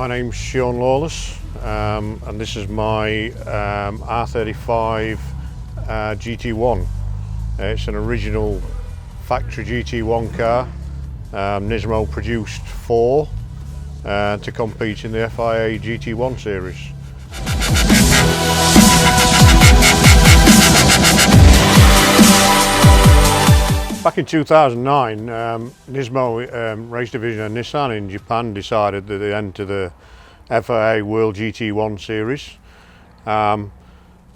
my name's Sean Lawless, and this is my R35 GT1. It's an original factory GT1 car. Nismo produced 4 to compete in the FIA GT1 series. Back in 2009, Nismo race division of Nissan in Japan decided that they'd enter the FIA World GT1 series.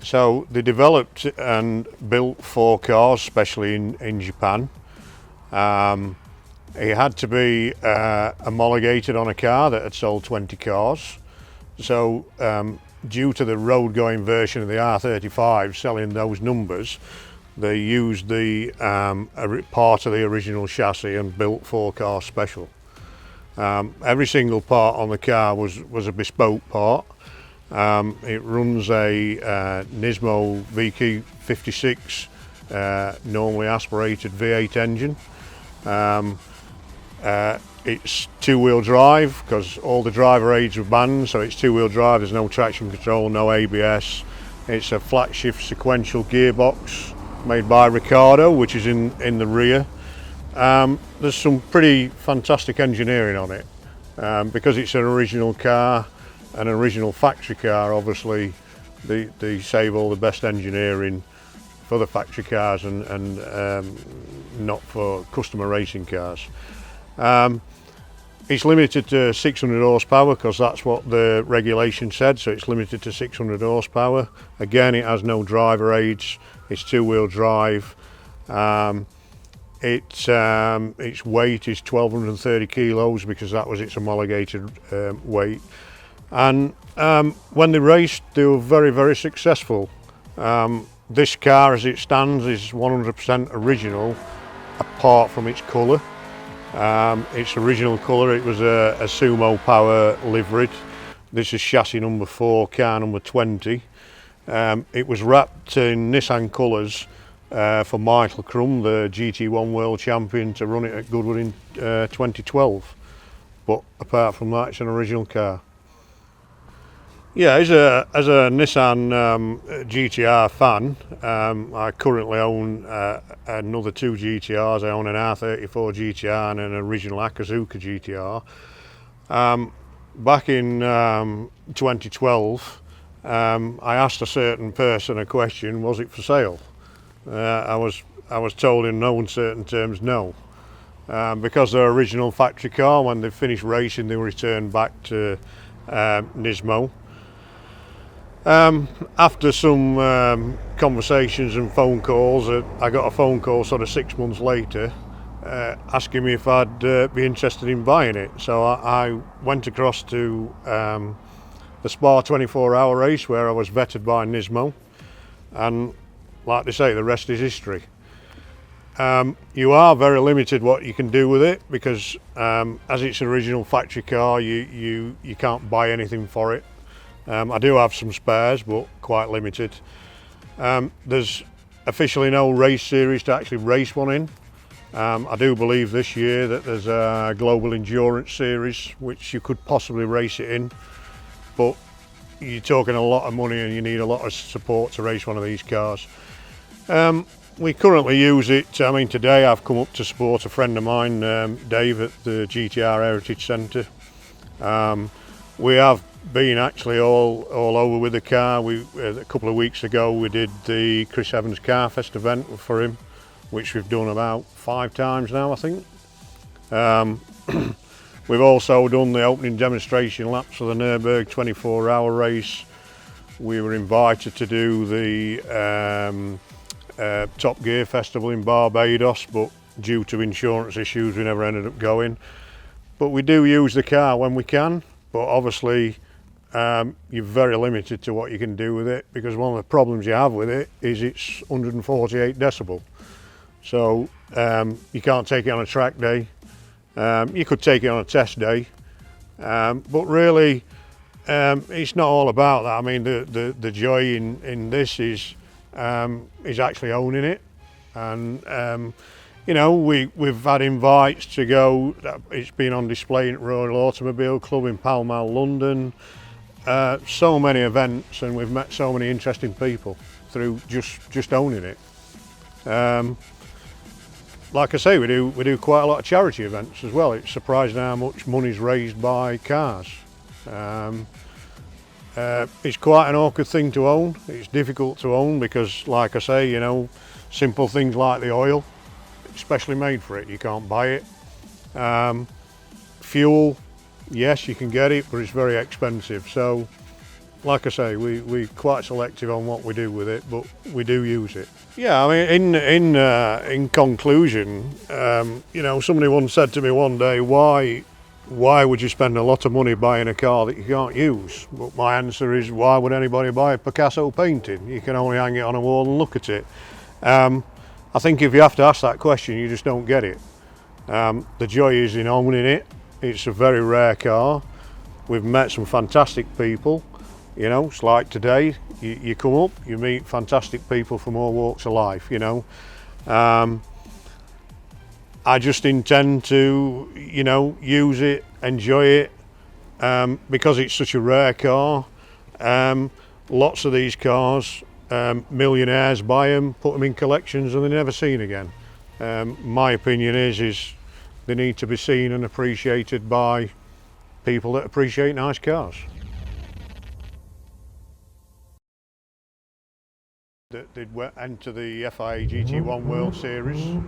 So they developed and built 4 cars, especially in Japan. It had to be homologated on a car that had sold 20 cars. So due to the road going version of the R35 selling those numbers, they used the part of the original chassis and built 4 cars special. Every single part on the car was a bespoke part. It runs a Nismo VQ56 normally aspirated V8 engine. It's 2-wheel drive because all the driver aids were banned, so it's 2-wheel drive. There's no traction control, no ABS. It's a flat shift sequential gearbox made by Ricardo, which is in the rear. There's some pretty fantastic engineering on it. Because it's an original car, an original factory car, obviously they save all the best engineering for the factory cars and not for customer racing cars. It's limited to 600 horsepower because that's what the regulation said, so it's limited to 600 horsepower. Again, it has no driver aids, it's 2-wheel drive. Its weight is 1,230 kilos because that was its homologated weight. And when they raced, they were very, very successful. This car as it stands is 100% original apart from its colour. Its original colour, it was a Sumo Power liveried. This is chassis number 4, car number 20. It was wrapped in Nissan colours for Michael Crum, the GT1 World Champion, to run it at Goodwood in 2012. But apart from that, it's an original car. Yeah, as a Nissan GTR fan, I currently own another 2 GTRs. I own an R34 GTR and an original Akazuka GTR. Back in 2012, I asked a certain person a question: was it for sale? I was told in no uncertain terms no, because they're original factory car. When they finished racing, they were returned back to Nismo. After some conversations and phone calls, I got a phone call sort of 6 months later asking me if I'd be interested in buying it. So I went across to the Spa 24-hour race where I was vetted by Nismo, and like they say, the rest is history. You are very limited what you can do with it because as it's an original factory car, you can't buy anything for it. I do have some spares, but quite limited. There's officially no race series to actually race one in. I do believe this year that there's a global endurance series which you could possibly race it in, but you're talking a lot of money and you need a lot of support to race one of these cars. We currently use it. I mean, today I've come up to support a friend of mine, Dave, at the GTR Heritage Centre. We have been actually all over with the car. A couple of weeks ago we did the Chris Evans Car Fest event for him, which we've done about 5 times now, I think. We've also done the opening demonstration laps for the Nürburgring 24-hour race. We were invited to do the Top Gear Festival in Barbados, but due to insurance issues we never ended up going. But we do use the car when we can, but obviously you're very limited to what you can do with it, because one of the problems you have with it is it's 148 decibel. So you can't take it on a track day. You could take it on a test day, but really it's not all about that. I mean, the joy in this is actually owning it, and You know, we've had invites to go. It's been on display at Royal Automobile Club in Pall Mall, London. So many events, and we've met so many interesting people through just owning it. Like I say, we do quite a lot of charity events as well. It's surprising how much money's raised by cars. It's quite an awkward thing to own. It's difficult to own because, like I say, you know, simple things like the oil, especially made for it, you can't buy it. Fuel, yes, you can get it, but it's very expensive. So, like I say, we're quite selective on what we do with it, but we do use it. Yeah, I mean, in conclusion, you know, somebody once said to me one day, why would you spend a lot of money buying a car that you can't use? But my answer is, why would anybody buy a Picasso painting? You can only hang it on a wall and look at it. I think if you have to ask that question, you just don't get it. The joy is in owning it. It's a very rare car. We've met some fantastic people. You know, it's like today, you come up, you meet fantastic people from all walks of life, you know. I just intend to, you know, use it, enjoy it, because it's such a rare car. Lots of these cars, millionaires buy them, put them in collections, and they're never seen again. My opinion is they need to be seen and appreciated by people that appreciate nice cars. They'd enter the FIA GT1 World Series.